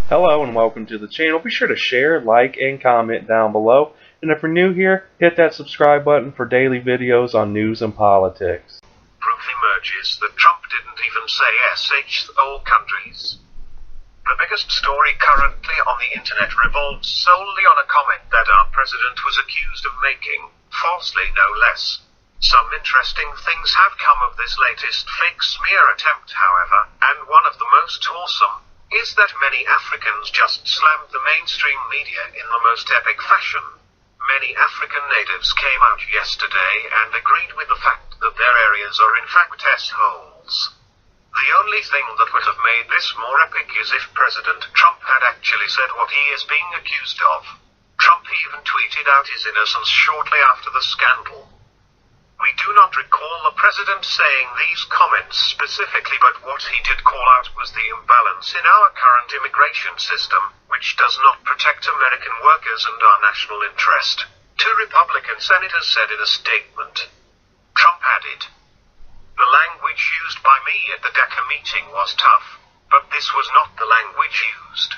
Hello and welcome to the channel. Be sure to share, like, and comment down below. And if you're new here, hit that subscribe button for daily videos on news and politics. Proof emerges that Trump didn't even say thole countries. The biggest story currently on the internet revolves solely on a comment that our president was accused of making, falsely no less. Some interesting things have come of this latest fake smear attempt, however, and one of the most awesome is that many Africans just slammed the mainstream media in the most epic fashion. Many African natives came out yesterday and agreed with the fact that their areas are in fact holes. The only thing that would have made this more epic is if President Trump had actually said what he is being accused of. Trump even tweeted out his innocence shortly after the scandal. We do not recall the president saying these comments specifically, but what he did call out was the imbalance in our current immigration system, which does not protect American workers and our national interest. Two Republican senators said in a statement. Trump added, "The language used by me at the DECA meeting was tough, but this was not the language used.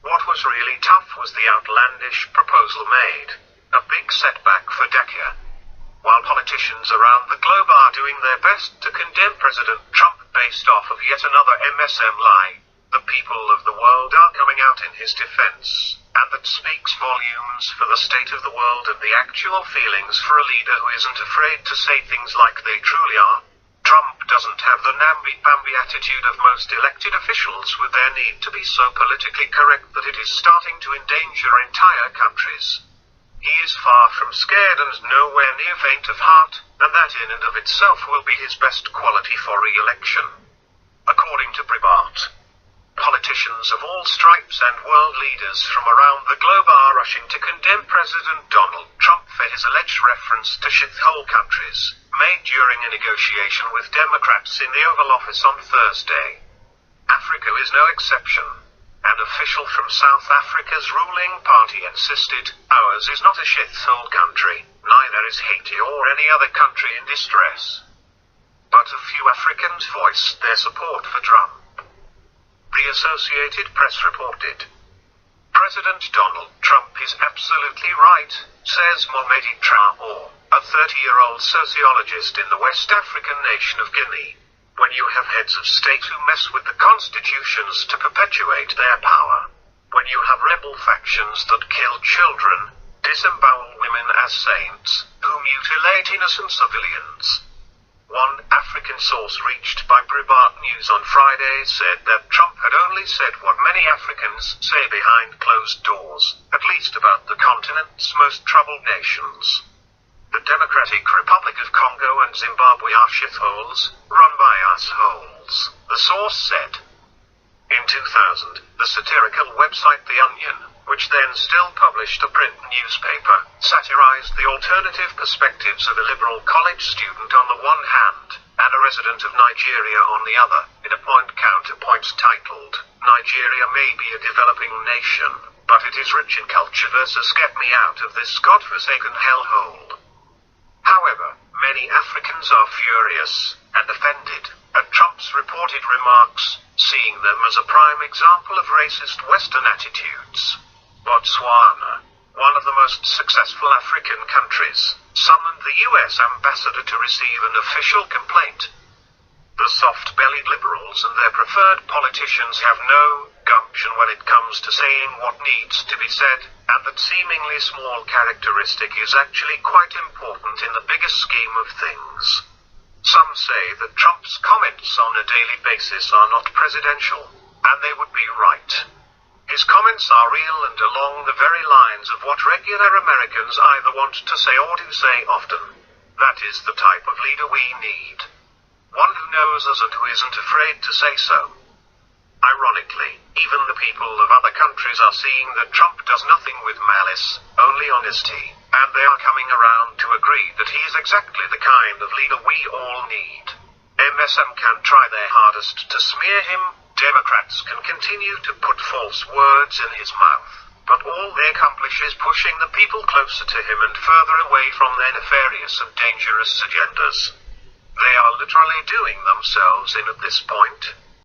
What was really tough was the outlandish proposal made, a big setback for DECA. While politicians around the globe are doing their best to condemn President Trump based off of yet another MSM lie, the people of the world are coming out in his defense, and that speaks volumes for the state of the world and the actual feelings for a leader who isn't afraid to say things like they truly are. Trump doesn't have the namby-pamby attitude of most elected officials with their need to be so politically correct that it is starting to endanger entire countries. He is far from scared and nowhere near faint of heart, and that in and of itself will be his best quality for re-election." According to Breitbart, politicians of all stripes and world leaders from around the globe are rushing to condemn President Donald Trump for his alleged reference to shithole countries, made during a negotiation with Democrats in the Oval Office on Thursday. Africa is no exception. An official from South Africa's ruling party insisted, "Ours is not a shithole country, neither is Haiti or any other country in distress." But a few Africans voiced their support for Trump. The Associated Press reported, "President Donald Trump is absolutely right," says Momedi Traore, a 30-year-old sociologist in the West African nation of Guinea. "When you have heads of state who mess with the constitutions to perpetuate their power, when you have rebel factions that kill children, disembowel women as saints, who mutilate innocent civilians." One African source reached by Breitbart News on Friday said that Trump had only said what many Africans say behind closed doors, at least about the continent's most troubled nations. "The Democratic Republic of Congo and Zimbabwe are shitholes, run by assholes," the source said. In 2000, the satirical website The Onion, which then still published a print newspaper, satirized the alternative perspectives of a liberal college student on the one hand, and a resident of Nigeria on the other, in a point-counterpoint titled, "Nigeria may be a developing nation, but it is rich in culture versus get me out of this godforsaken hellhole." However, many Africans are furious and offended at Trump's reported remarks, seeing them as a prime example of racist Western attitudes. Botswana, one of the most successful African countries, summoned the U.S. ambassador to receive an official complaint. The soft-bellied liberals and their preferred politicians have no gumption when it comes to saying what needs to be said, and that seemingly small characteristic is actually quite important in the bigger scheme of things. Some say that Trump's comments on a daily basis are not presidential, and they would be right. His comments are real and along the very lines of what regular Americans either want to say or do say often. That is the type of leader we need. One who knows us and who isn't afraid to say so. Ironically, even the people of other countries are seeing that Trump does nothing with malice, only honesty, and they are coming around to agree that he is exactly the kind of leader we all need. MSM can try their hardest to smear him, Democrats can continue to put false words in his mouth, but all they accomplish is pushing the people closer to him and further away from their nefarious and dangerous agendas. They are literally doing themselves in at this point.